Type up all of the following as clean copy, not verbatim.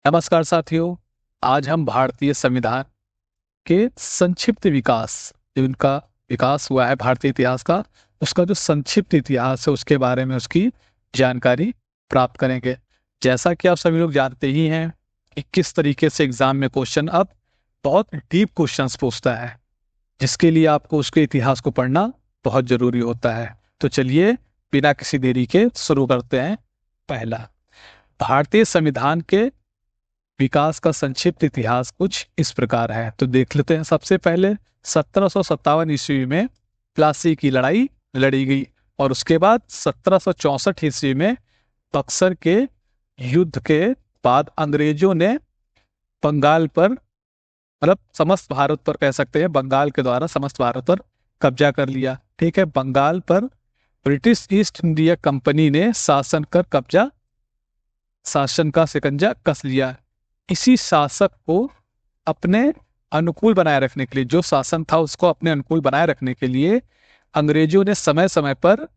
नमस्कार साथियों। आज हम भारतीय संविधान के संक्षिप्त विकास, जो इनका विकास हुआ है भारतीय इतिहास का, उसका जो संक्षिप्त इतिहास है उसके बारे में उसकी जानकारी प्राप्त करेंगे। जैसा कि आप सभी लोग जानते ही हैं कि किस तरीके से एग्जाम में क्वेश्चन अब बहुत डीप क्वेश्चंस पूछता है, जिसके लिए आपको उसके इतिहास को पढ़ना बहुत जरूरी होता है। तो चलिए बिना किसी देरी के शुरू करते हैं। पहला, भारतीय संविधान के विकास का संक्षिप्त इतिहास कुछ इस प्रकार है, तो देख लेते हैं। सबसे पहले 1757 ईस्वी में प्लासी की लड़ाई लड़ी गई और उसके बाद 1764 ईस्वी में बक्सर के युद्ध के बाद अंग्रेजों ने बंगाल पर, मतलब समस्त भारत पर कह सकते हैं, बंगाल के द्वारा समस्त भारत पर कब्जा कर लिया। ठीक है, बंगाल पर ब्रिटिश ईस्ट इंडिया कंपनी ने शासन का शिकंजा कस लिया। इसी शासक को अपने अनुकूल बनाए रखने के लिए, जो शासन था उसको अपने अनुकूल बनाए रखने के लिए अंग्रेजों ने समय समय पर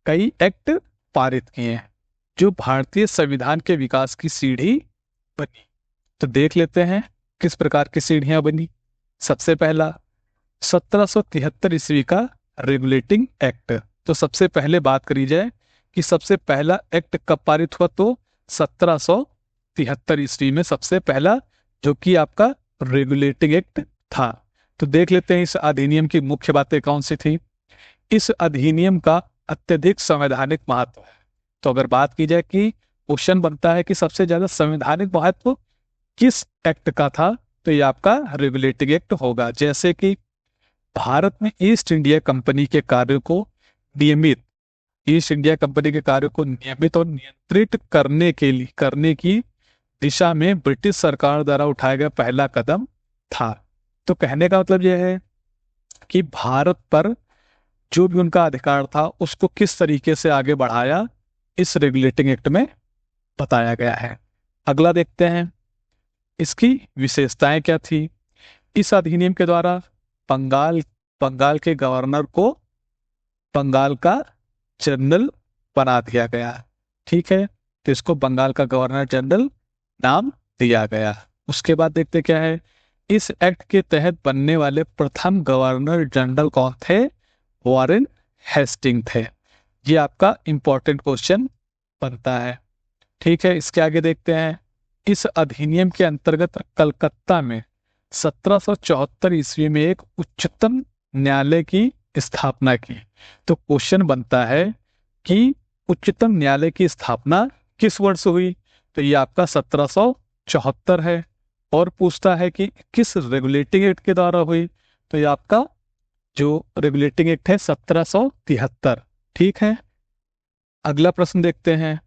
कई एक्ट पारित किए हैं, जो भारतीय संविधान के विकास की सीढ़ी बनी। तो देख लेते हैं किस प्रकार की सीढ़ियां बनी। सबसे पहला 1773 ईस्वी का रेगुलेटिंग एक्ट। तो सबसे पहले बात करी जाए कि सबसे पहला एक्ट कब पारित हुआ, तो 1773 ईस्वी में सबसे पहला, जो कि आपका रेगुलेटिंग एक्ट था। तो देख लेते हैं इस अधिनियम की मुख्य बातें कौन सी थी। इस अधिनियम का अत्यधिक संवैधानिक महत्व है। तो अगर बात की जाए कि क्वेश्चन बनता है कि सबसे ज्यादा संवैधानिक महत्व किस एक्ट का था, तो ये आपका रेगुलेटिंग एक्ट होगा। जैसे कि भारत में ईस्ट इंडिया कंपनी के कार्यों को नियमित ईस्ट इंडिया कंपनी के कार्यों को नियमित और नियंत्रित करने की दिशा में ब्रिटिश सरकार द्वारा उठाया गया पहला कदम था। तो कहने का मतलब यह है कि भारत पर जो भी उनका अधिकार था उसको किस तरीके से आगे बढ़ाया, इस रेगुलेटिंग एक्ट में बताया गया है। अगला देखते हैं इसकी विशेषताएं क्या थी। इस अधिनियम के द्वारा बंगाल बंगाल के गवर्नर को बंगाल का जनरल बना दिया गया। ठीक है, तो इसको बंगाल का गवर्नर जनरल नाम दिया गया। उसके बाद देखते क्या है, इस एक्ट के तहत बनने वाले प्रथम गवर्नर जनरल कौन थे, वॉरेन हेस्टिंग थे। ये आपका इंपॉर्टेंट क्वेश्चन बनता है। ठीक है, इसके आगे देखते हैं। इस अधिनियम के अंतर्गत कलकत्ता में 1774 ईस्वी में एक उच्चतम न्यायालय की स्थापना की। तो क्वेश्चन बनता है कि उच्चतम न्यायालय की स्थापना किस वर्ष हुई, तो ये आपका 1774 है। और पूछता है कि किस रेगुलेटिंग एक्ट के द्वारा हुई, तो ये आपका जो रेगुलेटिंग एक्ट है 1773। ठीक है, अगला प्रश्न देखते हैं।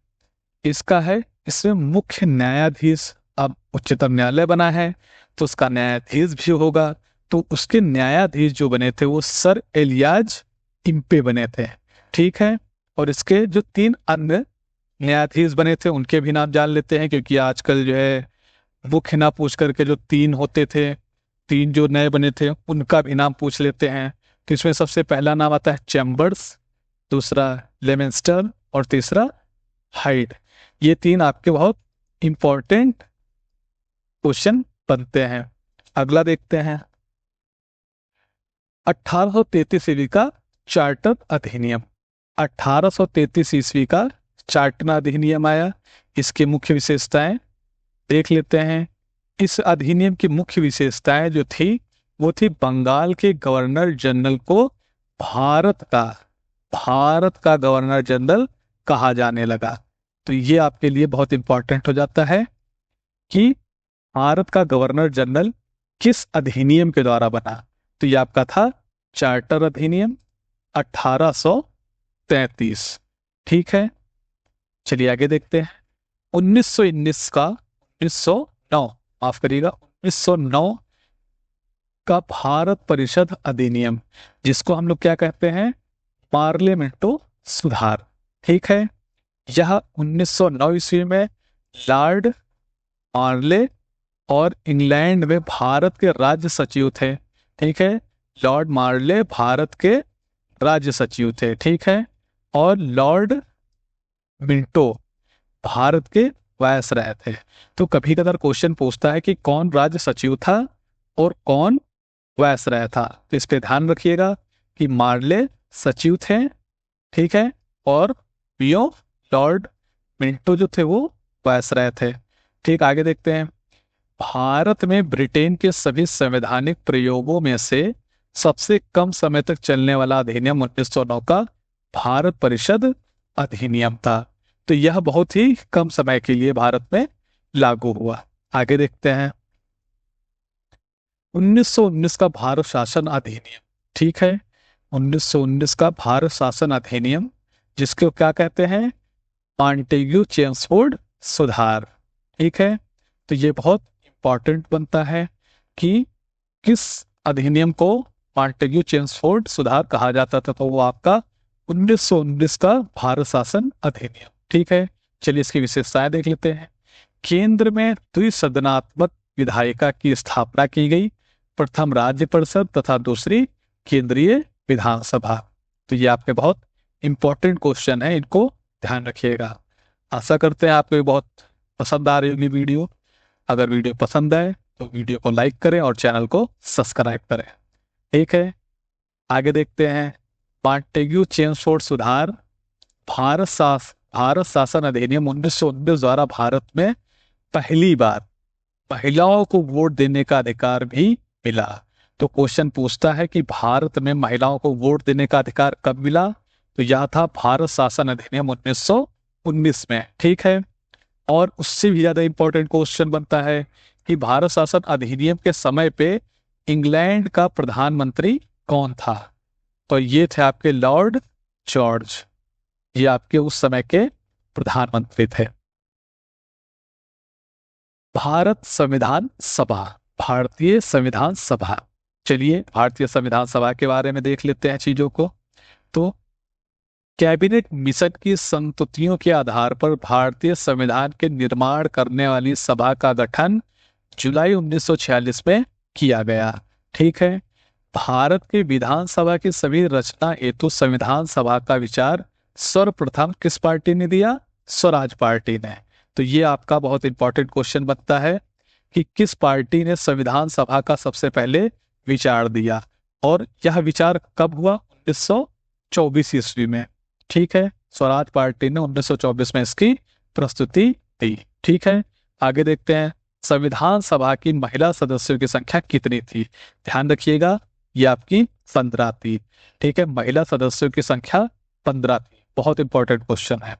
इसका है, इसमें मुख्य न्यायाधीश, अब उच्चतम न्यायालय बना है तो उसका न्यायाधीश भी होगा। तो उसके न्यायाधीश जो बने थे वो सर एलियाज इम्पे बने थे। ठीक है, और इसके जो तीन अन्य न्यायाधीश बने थे उनके भी नाम जान लेते हैं, क्योंकि आजकल जो है मुख्य ना पूछ करके जो तीन होते थे, तीन जो नए बने थे उनका भी नाम पूछ लेते हैं। तो इसमें सबसे पहला नाम आता है चैम्बर्स, दूसरा लेमेंस्टर और तीसरा हाइड। ये तीन आपके बहुत इंपॉर्टेंट क्वेश्चन बनते हैं। अगला देखते हैं 1833 ईस्वी का चार्टर अधिनियम। 1833 ईस्वी का चार्टर अधिनियम आया। इसकी मुख्य विशेषताएं देख लेते हैं। इस अधिनियम की मुख्य विशेषताएं जो थी वो थी बंगाल के गवर्नर जनरल को भारत का भारत का गवर्नर जनरल कहा जाने लगा। तो ये आपके लिए बहुत इंपॉर्टेंट हो जाता है कि भारत का गवर्नर जनरल किस अधिनियम के द्वारा बना। तो ये आपका था चार्टर अधिनियम 1833। ठीक है, चलिए आगे देखते हैं। 1909, माफ करिएगा, 1909 का भारत परिषद अधिनियम, जिसको हम लोग क्या कहते हैं, पार्लियामेंटो सुधार। ठीक है, यह 1909 ईस्वी में लॉर्ड मार्ले और इंग्लैंड में भारत के राज्य सचिव थे। ठीक है, लॉर्ड मार्ले भारत के राज्य सचिव थे। ठीक है, और लॉर्ड मिंटो भारत के वायसराय थे। तो कभी कभार क्वेश्चन पूछता है कि कौन राज्य सचिव था और कौन वायसराय था। तो इस पे ध्यान रखिएगा कि मार्ले सचिव थे, ठीक है, और पियो लॉर्ड मिंटो जो थे वो वायसराय थे। ठीक, आगे देखते हैं। भारत में ब्रिटेन के सभी संवैधानिक प्रयोगों में से सबसे कम समय तक चलने वाला अधिनियम 1909 का भारत परिषद अधिनियम था। तो यह बहुत ही कम समय के लिए भारत में लागू हुआ। आगे देखते हैं। 1919 का भारत शासन अधिनियम, ठीक है, 1919 का भारत शासन अधिनियम, जिसको क्या कहते हैं, मॉन्टेग्यू चेम्सफोर्ड सुधार, ठीक है। तो ये बहुत इंपॉर्टेंट बनता है कि किस अधिनियम को मॉन्टेग्यू चेम्सफोर्ड सुधार कहा जाता था। तो वो आपका 1919 का भारत शासन अधिनियम, ठीक है। चलिए इसकी विशेषताएं देख लेते हैं। केंद्र में द्विसदनात्मक विधायिका की स्थापना की गई, प्रथम राज्य परिषद तथा दूसरी केंद्रीय विधानसभा। तो ये आपके बहुत इंपॉर्टेंट क्वेश्चन है, इनको ध्यान रखिएगा। आशा करते हैं आपको ये बहुत पसंद आ रही होगी वीडियो। अगर वीडियो पसंद आए तो वीडियो को लाइक करें और चैनल को सब्सक्राइब करें, ठीक है। आगे देखते हैं। मॉन्टेग्यू चेम्सफोर्ड सुधार भारत शासन अधिनियम 1919 द्वारा भारत में पहली बार महिलाओं को वोट देने का अधिकार भी मिला। तो क्वेश्चन पूछता है कि भारत में महिलाओं को वोट देने का अधिकार कब मिला। तो यह था भारत शासन अधिनियम 1919 में, ठीक है। और उससे भी ज्यादा इंपॉर्टेंट क्वेश्चन बनता है कि भारत शासन अधिनियम के समय पे इंग्लैंड का प्रधानमंत्री कौन था। तो ये थे आपके लॉर्ड जॉर्ज, ये आपके उस समय के प्रधानमंत्री थे। भारत संविधान सभा, भारतीय संविधान सभा। चलिए भारतीय संविधान सभा के बारे में देख लेते हैं चीजों को। तो कैबिनेट मिशन की संस्तुतियों के आधार पर भारतीय संविधान के निर्माण करने वाली सभा का गठन जुलाई 1946 में किया गया, ठीक है। भारत के विधानसभा की सभी रचना हेतु संविधान सभा का विचार सर्वप्रथम किस पार्टी ने दिया? स्वराज पार्टी ने। तो ये आपका बहुत इंपॉर्टेंट क्वेश्चन बनता है कि किस पार्टी ने संविधान सभा का सबसे पहले विचार दिया, और यह विचार कब हुआ? 1924 ईस्वी में, ठीक है। स्वराज पार्टी ने 1924 में इसकी प्रस्तुति दी, ठीक है। आगे देखते हैं। संविधान सभा की महिला सदस्यों की संख्या कितनी थी? ध्यान रखिएगा, ये आपकी 15 थी, ठीक है। महिला सदस्यों की संख्या 15 थी। बहुत इंपॉर्टेंट क्वेश्चन है।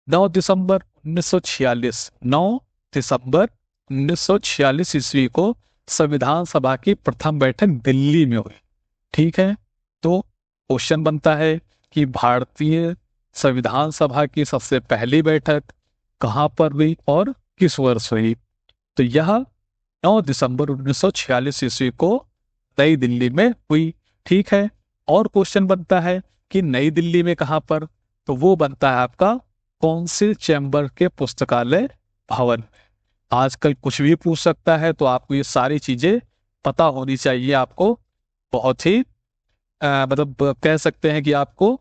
9 दिसंबर 1946, 9 दिसंबर 1946 ईस्वी को संविधान सभा की प्रथम बैठक दिल्ली में हुई, ठीक है। तो क्वेश्चन बनता है कि भारतीय संविधान सभा की सबसे पहली बैठक कहां पर हुई और किस वर्ष हुई? तो यह 9 दिसंबर 1946 ईस्वी को नई दिल्ली में हुई, ठीक है। और क्वेश्चन बनता है कि नई दिल्ली में कहां पर? तो वो बनता है आपका कौंसिल चैम्बर के पुस्तकालय भवन में। आजकल कुछ भी पूछ सकता है, तो आपको ये सारी चीजें पता होनी चाहिए। आपको बहुत ही मतलब कह सकते हैं कि आपको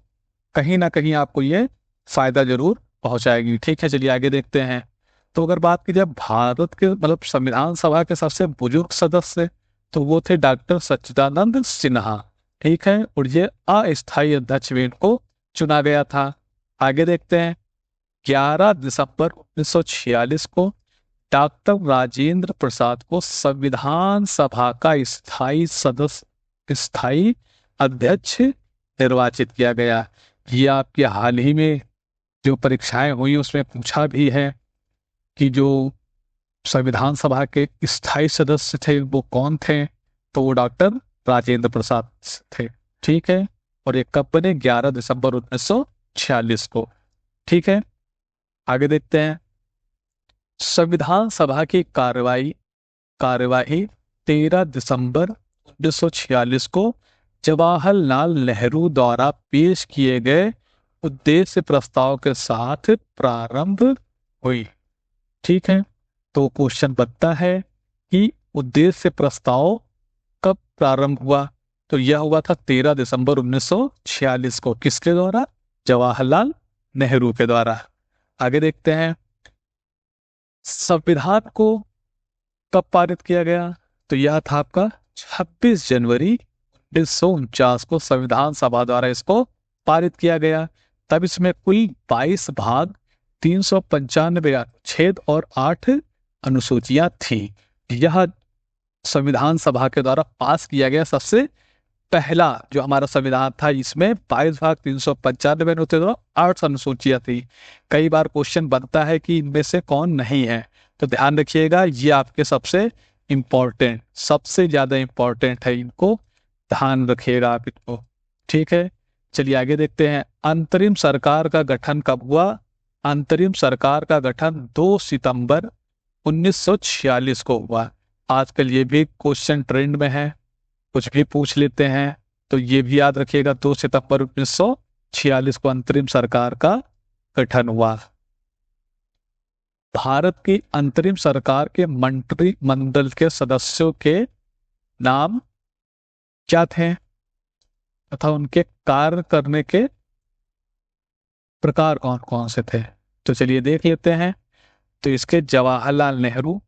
कहीं ना कहीं आपको ये फायदा जरूर पहुंचाएगी, ठीक है। चलिए आगे देखते हैं। तो अगर बात की जाए भारत के मतलब संविधान सभा के सबसे बुजुर्ग सदस्य, तो वो थे डॉक्टर सच्चिदानंद सिन्हा, ठीक है। और ये अस्थायी अध्यक्ष भी इनको चुना गया था। आगे देखते हैं। 11 दिसंबर 1946 को डॉक्टर राजेंद्र प्रसाद को संविधान सभा का स्थायी अध्यक्ष निर्वाचित किया गया। ये आपके हाल ही में जो परीक्षाएं हुई उसमें पूछा भी है कि जो संविधान सभा के स्थायी सदस्य थे वो कौन थे। तो वो डॉक्टर राजेंद्र प्रसाद थे, ठीक है। और ये कब बने? 11 दिसंबर 1946 को, ठीक है। आगे देखते हैं। संविधान सभा की कार्यवाही 13 दिसंबर 1946 को जवाहरलाल नेहरू द्वारा पेश किए गए उद्देश्य प्रस्ताव के साथ प्रारंभ हुई, ठीक है। तो क्वेश्चन बनता है कि उद्देश्य प्रस्ताव कब प्रारंभ हुआ? तो यह हुआ था 13 दिसंबर 1946 को। किसके द्वारा? जवाहरलाल नेहरू के द्वारा। आगे देखते हैं, संविधान को कब पारित किया गया? तो यह था आपका 26 जनवरी 1949 को संविधान सभा द्वारा इसको पारित किया गया। तब इसमें कुल 22 भाग, 395 अनुच्छेद और 8 अनुसूचियां थी। यह संविधान सभा के द्वारा पास किया गया सबसे पहला जो हमारा संविधान था। इसमें 22 भाग, 395 अनुच्छेद और 8 अनुसूचियां थी। कई बार क्वेश्चन बनता है कि इनमें से कौन नहीं है, तो ध्यान रखिएगा, ये आपके सबसे इंपॉर्टेंट, सबसे ज्यादा इंपॉर्टेंट है, इनको ध्यान रखिएगा आप इनको। ठीक है, चलिए आगे देखते हैं। अंतरिम सरकार का गठन कब हुआ? अंतरिम सरकार का गठन 2 सितंबर 1946 को हुआ। आजकल ये भी क्वेश्चन ट्रेंड में है, कुछ भी पूछ लेते हैं, तो ये भी याद रखिएगा, 2 सितंबर 1946 को अंतरिम सरकार का गठन हुआ। भारत की अंतरिम सरकार के मंत्रिमंडल के सदस्यों के नाम क्या थे तथा उनके कार्य करने के प्रकार कौन कौन से थे? तो चलिए देख लेते हैं। तो इसके जवाहरलाल नेहरू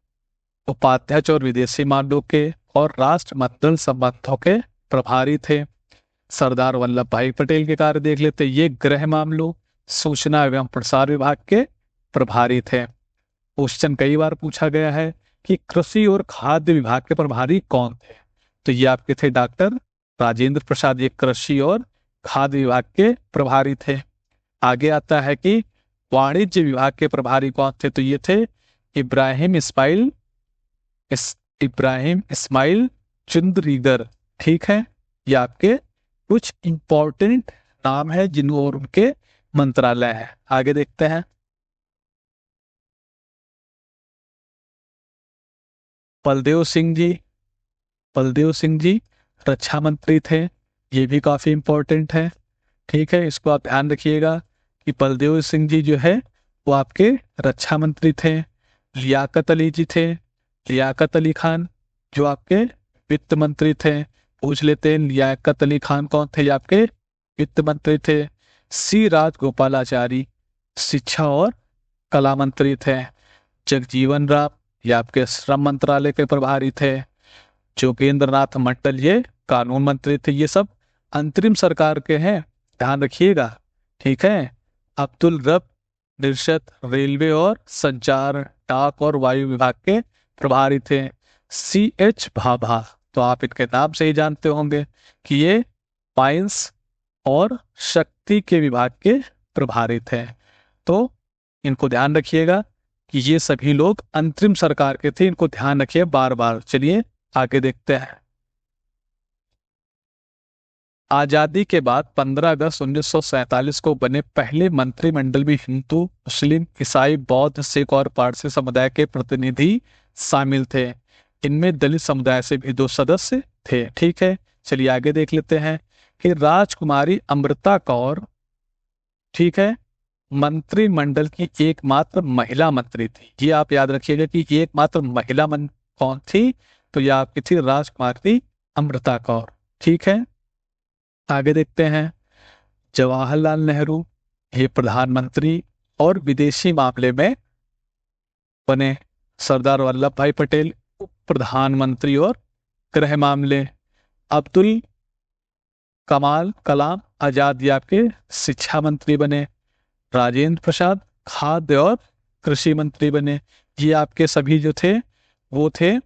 उपाध्यक्ष और विदेशी मामलों के और राष्ट्रमंडल संबंधों के प्रभारी थे। सरदार वल्लभ भाई पटेल के कार्य देख लेते, ये गृह मामलों, सूचना एवं प्रसार विभाग के प्रभारी थे। क्वेश्चन कई बार पूछा गया है कि कृषि और खाद्य विभाग के प्रभारी कौन थे? तो ये आपके थे डॉक्टर राजेंद्र प्रसाद, ये कृषि और खाद्य विभाग के प्रभारी थे। आगे आता है कि वाणिज्य विभाग के प्रभारी कौन थे? तो ये थे इब्राहिम इस्माइल चुंदरीगर। ठीक है, ये आपके कुछ इंपॉर्टेंट नाम है जिन और उनके मंत्रालय है। आगे देखते हैं। बलदेव सिंह जी रक्षा मंत्री थे, ये भी काफी इंपॉर्टेंट है। ठीक है, इसको आप ध्यान रखिएगा कि बलदेव सिंह जी जो है वो आपके रक्षा मंत्री थे। लियाकत अली जी थे, लियाकत अली खान जो आपके वित्त मंत्री थे। पूछ लेते हैं लियाकत अली खान कौन थे? ये आपके वित्त मंत्री थे। सी राजगोपालाचारी शिक्षा और कला मंत्री थे। जगजीवन राम ये आपके श्रम मंत्रालय के प्रभारी थे। जोगेंद्र नाथ मंडल ये कानून मंत्री थे। ये सब अंतरिम सरकार के हैं, ध्यान रखिएगा। ठीक है, अब्दुल रब निरशत रेलवे और संचार, डाक और वायु विभाग के प्रभारी थे। CH भाभा, तो आप इनके नाम से ही जानते होंगे कि ये माइंस और शक्ति के विभाग के प्रभारी थे। तो इनको ध्यान रखिएगा कि ये सभी लोग अंतरिम सरकार के थे, इनको ध्यान रखिए बार बार। चलिए आगे देखते हैं। आजादी के बाद 15 अगस्त 1947 को बने पहले मंत्रिमंडल में हिंदू, मुस्लिम, ईसाई, बौद्ध, सिख और पारसी समुदाय के प्रतिनिधि शामिल थे। इनमें दलित समुदाय से भी 2 सदस्य थे। ठीक है, चलिए आगे देख लेते हैं कि राजकुमारी अमृता कौर, ठीक है, मंत्रिमंडल की एकमात्र महिला मंत्री थी। ये आप याद रखिएगा कि एकमात्र महिला कौन थी? तो यह आपकी थी राजकुमारी अमृता कौर। ठीक है, आगे देखते हैं। जवाहरलाल नेहरू ये प्रधानमंत्री और विदेशी मामले में बने। सरदार वल्लभ भाई पटेल उप प्रधानमंत्री और गृह मामले। अब्दुल कलाम आजाद ये आपके शिक्षा मंत्री बने। राजेंद्र प्रसाद खाद्य और कृषि मंत्री बने। ये आपके सभी जो थे वो थे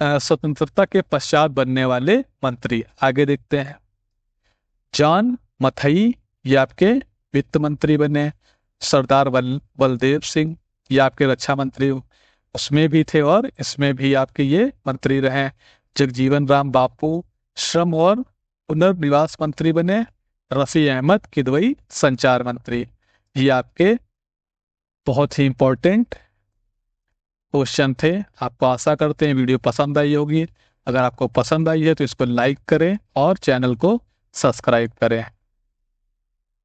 स्वतंत्रता के पश्चात बनने वाले मंत्री। आगे देखते हैं। जॉन मथई ये आपके वित्त मंत्री बने। सरदार बलदेव सिंह ये आपके रक्षा मंत्री उसमें भी थे और इसमें भी आपके ये मंत्री रहे। जगजीवन राम बापू श्रम और पुनर्निवास मंत्री बने। रफी अहमद किदवई संचार मंत्री। ये आपके बहुत ही इंपॉर्टेंट क्वेश्चन थे। आपको आशा करते हैं वीडियो पसंद आई होगी। अगर आपको पसंद आई है तो इसको लाइक करें और चैनल को सब्सक्राइब करें।